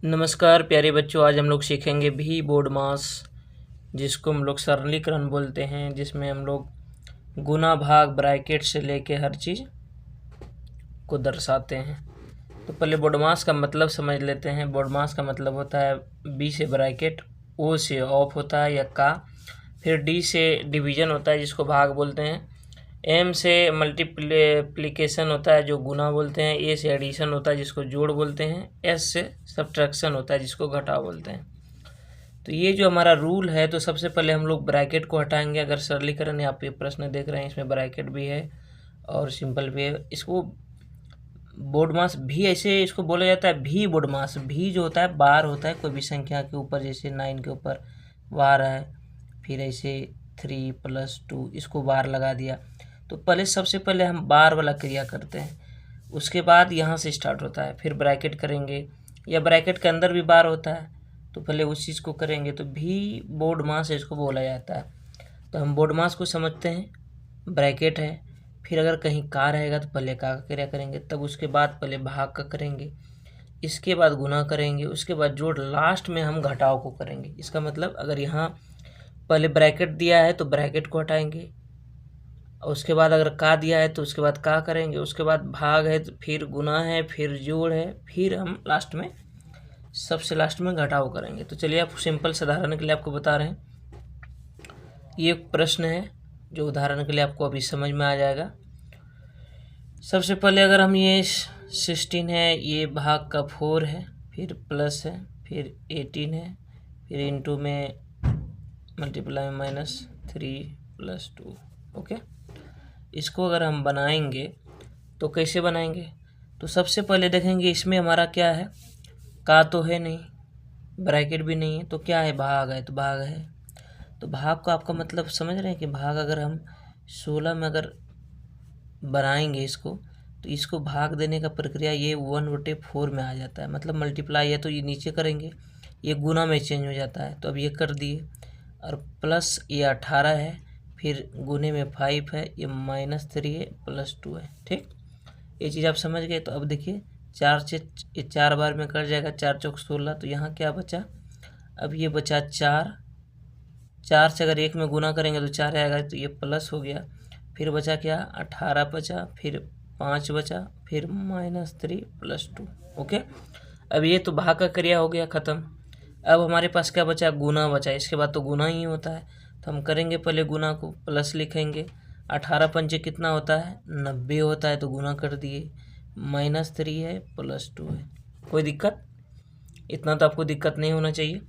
नमस्कार प्यारे बच्चों, आज हम लोग सीखेंगे भी बोर्ड मास, जिसको हम लोग सरलीकरण बोलते हैं, जिसमें हम लोग गुना भाग ब्रैकेट से लेके हर चीज़ को दर्शाते हैं। तो पहले बोर्ड मास का मतलब समझ लेते हैं। बोर्ड मास का मतलब होता है बी से ब्रैकेट, ओ से ऑफ होता है या का, फिर डी से डिवीजन होता है जिसको भाग बोलते हैं, एम से मल्टीप्लिकेशन होता है जो गुना बोलते हैं, ए से एडिशन होता है जिसको जोड़ बोलते हैं, एस से सब्ट्रैक्शन होता है जिसको घटाव बोलते हैं। तो ये जो हमारा रूल है, तो सबसे पहले हम लोग ब्रैकेट को हटाएंगे। अगर सरलीकरण आप ये प्रश्न देख रहे हैं, इसमें ब्रैकेट भी है और सिंपल भी है। इसको बोर्ड मास भी ऐसे इसको बोला जाता है, भी बोर्ड मास। भी जो होता है बार होता है कोई भी संख्या के ऊपर, जैसे 9 के ऊपर बार है, फिर ऐसे 3 + 2 इसको बार लगा दिया। तो पहले सबसे पहले हम बार वाला क्रिया करते हैं, उसके बाद यहाँ से स्टार्ट होता है, फिर ब्रैकेट करेंगे या ब्रैकेट के अंदर भी बार होता है, तो पहले उस चीज़ को करेंगे। तो भी बोर्ड मास इसको बोला जाता है। तो हम बोर्ड मास को समझते हैं, ब्रैकेट है, फिर अगर कहीं का रहेगा तो पहले का क्रिया करेंगे, तब उसके बाद पहले भाग का करेंगे, इसके बाद गुना करेंगे, उसके बाद जोड़, लास्ट में हम घटाव को करेंगे। इसका मतलब अगर यहाँ पहले ब्रैकेट दिया है तो ब्रैकेट को हटाएंगे, और उसके बाद अगर का दिया है तो उसके बाद का करेंगे, उसके बाद भाग है तो फिर गुना है, फिर जोड़ है, फिर हम लास्ट में सबसे लास्ट में घटाव करेंगे। तो चलिए आप सिंपल साधारण के लिए आपको बता रहे हैं। ये एक प्रश्न है जो उदाहरण के लिए आपको अभी समझ में आ जाएगा। सबसे पहले अगर हम ये 16 है, ये भाग का 4 है, फिर प्लस है, फिर 18 है, फिर इंटू में मल्टीप्लाई में -3 + 2। ओके, इसको अगर हम बनाएंगे तो कैसे बनाएंगे? तो सबसे पहले देखेंगे इसमें हमारा क्या है, का तो है नहीं, ब्रैकेट भी नहीं है, तो क्या है, भाग है। तो भाग है, तो भाग का आपका मतलब समझ रहे हैं कि भाग अगर हम 16 में अगर बनाएंगे इसको, तो इसको भाग देने का प्रक्रिया ये 1/4 में आ जाता है। मतलब मल्टीप्लाई है तो ये नीचे करेंगे, ये गुना में चेंज हो जाता है। तो अब ये कर दिए, और प्लस ये 18 है, फिर गुने में 5 है, ये -3 है, +2 है। ठीक, ये चीज़ आप समझ गए। तो अब देखिए 4 से ये 4 बार में कट जाएगा, 4 चौक 16। तो यहाँ क्या बचा, अब ये बचा 4। 4 से अगर 1 में गुना करेंगे तो 4 आएगा, तो ये प्लस हो गया। फिर बचा क्या, 18 बचा, फिर 5 बचा, फिर -3 + 2। ओके, अब ये तो भाग का क्रिया हो गया ख़त्म। अब हमारे पास क्या बचा, गुना बचा। इसके बाद तो गुना ही होता है, तो हम करेंगे पहले गुना को, प्लस लिखेंगे। 18 पंचे कितना होता है, 90 होता है, तो गुना कर दिए। -3 है, +2 है। कोई दिक्कत? इतना तो आपको दिक्कत नहीं होना चाहिए।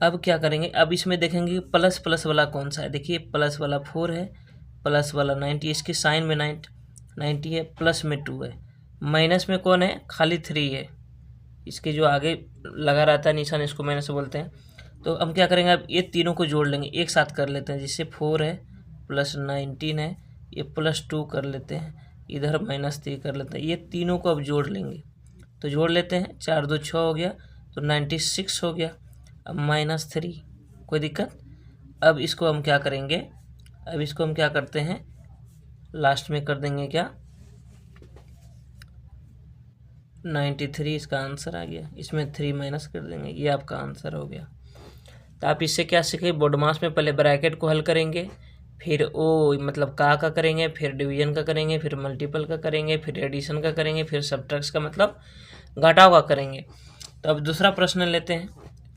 अब क्या करेंगे, अब इसमें देखेंगे प्लस प्लस वाला कौन सा है। देखिए प्लस वाला 4 है, प्लस वाला 90, इसके साइन में 90 है, प्लस में 2 है, माइनस में कौन है, खाली 3 है। इसके जो आगे लगा रहता है निशान, इसको माइनस बोलते हैं। तो हम क्या करेंगे, अब ये तीनों को जोड़ लेंगे, एक साथ कर लेते हैं। जिससे 4 है, +19 है, ये +2 कर लेते हैं, इधर -3 कर लेते हैं। ये तीनों को अब जोड़ लेंगे, तो जोड़ लेते हैं, 4 2 6 हो गया, तो 96 हो गया। अब -3, कोई दिक्कत? अब इसको हम क्या करेंगे, अब इसको हम क्या करते हैं, लास्ट में कर देंगे क्या, 93, इसका आंसर आ गया। इसमें 3 माइनस कर देंगे, ये आपका आंसर हो गया। तो आप इससे क्या सीखे, बोर्ड मास में पहले ब्रैकेट को हल करेंगे, फिर ओ मतलब का करेंगे, फिर डिवीजन का करेंगे, फिर मल्टीपल का करेंगे, फिर एडिशन का करेंगे, फिर सब्ट्रैक्शन का मतलब घटाव का करेंगे। तो अब दूसरा प्रश्न लेते हैं।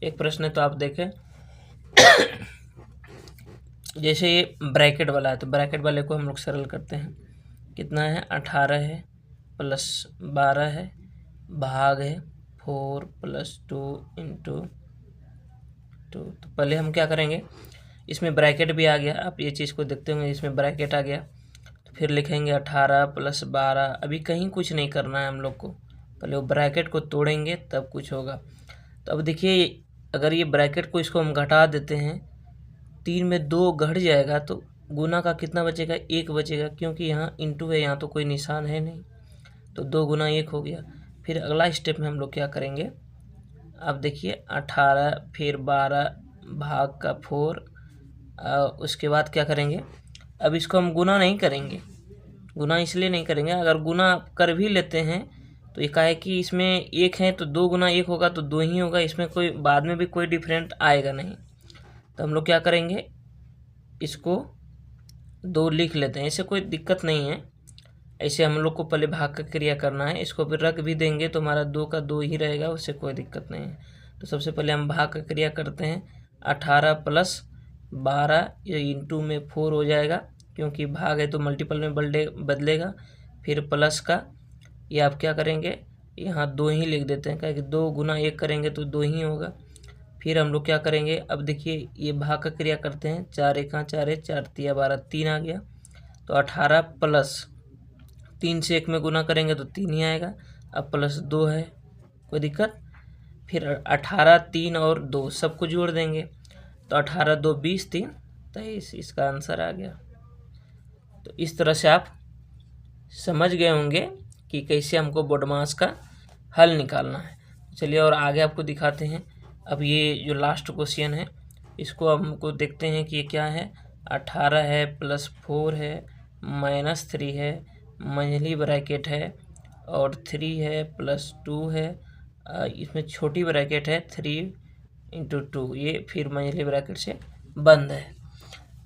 एक प्रश्न तो आप देखें, जैसे ये ब्रैकेट वाला है, तो ब्रैकेट वाले को हम लोग सरल करते हैं। कितना है, 18 है, +12 है, भाग है 4 + 2 × 2। तो पहले हम क्या करेंगे, इसमें ब्रैकेट भी आ गया, आप ये चीज़ को देखते होंगे, इसमें ब्रैकेट आ गया। तो फिर लिखेंगे 18 + 12। अभी कहीं कुछ नहीं करना है हम लोग को, पहले वो ब्रैकेट को तोड़ेंगे तब कुछ होगा। तो अब देखिए, अगर ये ब्रैकेट को इसको हम घटा देते हैं, 3 में 2 घट जाएगा, तो गुना का कितना बचेगा, 1 बचेगा, क्योंकि यहाँ इंटू है, यहाँ तो कोई निशान है नहीं, तो 2 गुना 1 हो गया। फिर अगला स्टेप में हम लोग क्या करेंगे, अब देखिए 18 फिर 12 भाग का 4, उसके बाद क्या करेंगे, अब इसको हम गुना नहीं करेंगे। गुना इसलिए नहीं करेंगे, अगर गुना कर भी लेते हैं तो ये कहा है कि इसमें एक है तो 2 गुना 1 होगा तो 2 ही होगा, इसमें कोई बाद में भी कोई डिफरेंट आएगा नहीं। तो हम लोग क्या करेंगे, इसको 2 लिख लेते हैं, इससे कोई दिक्कत नहीं है। ऐसे हम लोग को पहले भाग का क्रिया करना है, इसको फिर रख भी देंगे तो हमारा 2 का 2 ही रहेगा, उससे कोई दिक्कत नहीं है। तो सबसे पहले हम भाग का क्रिया करते हैं। 18 + 12 ये इंटू में 4 हो जाएगा, क्योंकि भाग है तो मल्टीपल में बदलेगा। फिर प्लस का ये आप क्या करेंगे, यहाँ 2 ही लिख देते हैं, क्योंकि 2 गुना 1 करेंगे तो 2 ही होगा। फिर हम लोग क्या करेंगे, अब देखिए ये भाग का क्रिया करते हैं। 4 × 4 = 4 × 3 = 12, 3 आ गया। तो 18 + 3 से 1 में गुना करेंगे तो 3 ही आएगा। अब +2 है, कोई दिक्कत। फिर 18, 3 और 2 सबको जोड़ देंगे तो 18, 2, 20, 3, 23, इसका आंसर आ गया। तो इस तरह से आप समझ गए होंगे कि कैसे हमको बोडमास का हल निकालना है। चलिए और आगे आपको दिखाते हैं। अब ये जो लास्ट क्वेश्चन है इसको हमको देखते हैं कि ये क्या है। 18 है +4 है -3 है, मंझली ब्रैकेट है, और 3 है +2 है, इसमें छोटी ब्रैकेट है 3 × 2, ये फिर मंझली ब्रैकेट से बंद है।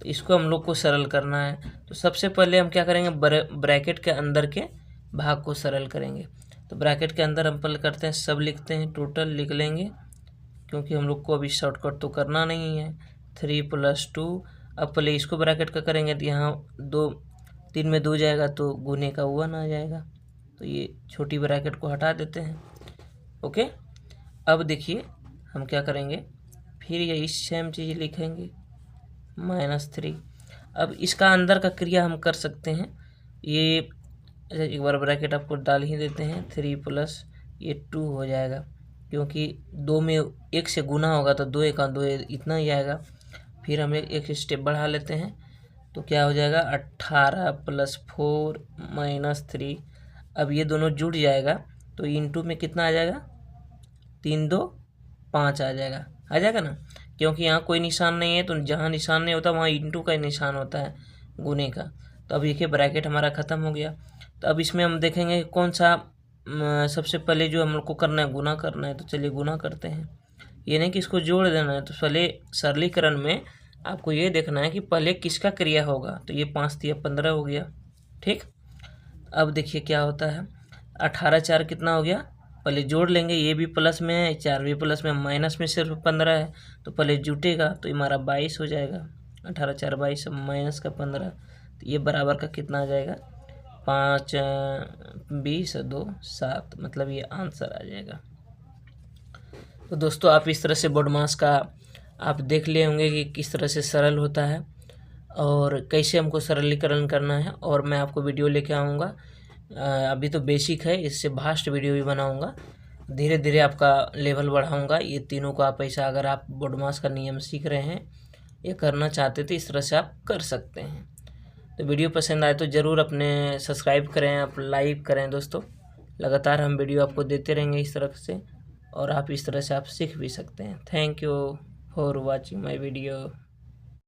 तो इसको हम लोग को सरल करना है। तो सबसे पहले हम क्या करेंगे, ब्रैकेट के अंदर के भाग को सरल करेंगे। तो ब्रैकेट के अंदर हम पहले करते हैं, सब लिखते हैं, टोटल लिख लेंगे, क्योंकि हम लोग को अभी शॉर्टकट तो करना नहीं है। 3 + 2, अब पहले इसको ब्रैकेट का करेंगे तो यहाँ 3 में 2 जाएगा तो गुने का 1 आ जाएगा। तो ये छोटी ब्रैकेट को हटा देते हैं। ओके, अब देखिए हम क्या करेंगे, फिर ये सेम चीज़ लिखेंगे -3। अब इसका अंदर का क्रिया हम कर सकते हैं। ये एक बार ब्रैकेट आपको डाल ही देते हैं। 3 + ये 2 हो जाएगा, क्योंकि 2 में 1 से गुना होगा तो 2 × 1 = 2, इतना ही आएगा। फिर हम एक स्टेप बढ़ा लेते हैं तो क्या हो जाएगा, 18 + 4 -3। अब ये दोनों जुड़ जाएगा तो इंटू में कितना आ जाएगा, 3, 2, 5 आ जाएगा ना, क्योंकि यहाँ कोई निशान नहीं है। तो जहाँ निशान नहीं होता वहाँ इंटू का निशान होता है, गुने का। तो अब देखिए ब्रैकेट हमारा ख़त्म हो गया। तो अब इसमें हम देखेंगे कौन सा सबसे पहले जो हम लोग को करना है, गुना करना है। तो चलिए गुना करते हैं, ये नहीं कि इसको जोड़ देना है। तो पहले सरलीकरण में आपको ये देखना है कि पहले किसका क्रिया होगा। तो ये 5 × 3 = 15 हो गया, ठीक। अब देखिए क्या होता है, 18 × 4 कितना हो गया, पहले जोड़ लेंगे, ये भी प्लस में है, 4 भी प्लस में, माइनस में सिर्फ 15 है, तो पहले जुटेगा तो हमारा 22 हो जाएगा। 18 × 4 = 22, माइनस का 15, तो ये बराबर का कितना आ जाएगा, 5, 20, 2, 7, मतलब ये आंसर आ जाएगा। तो दोस्तों आप इस तरह से बोडमास का आप देख लिए होंगे कि किस तरह से सरल होता है और कैसे हमको सरलीकरण करना है। और मैं आपको वीडियो लेके आऊँगा, अभी तो बेसिक है, इससे भास्ट वीडियो भी बनाऊँगा। धीरे धीरे आपका लेवल बढ़ाऊँगा। ये तीनों को आप ऐसा, अगर आप बोडमास का नियम सीख रहे हैं, ये करना चाहते थे, इस तरह से आप कर सकते हैं। तो वीडियो पसंद आए तो ज़रूर अपने सब्सक्राइब करें, आप लाइक करें दोस्तों। लगातार हम वीडियो आपको देते रहेंगे इस तरह से, और आप इस तरह से आप सीख भी सकते हैं। Thank you for watching my video.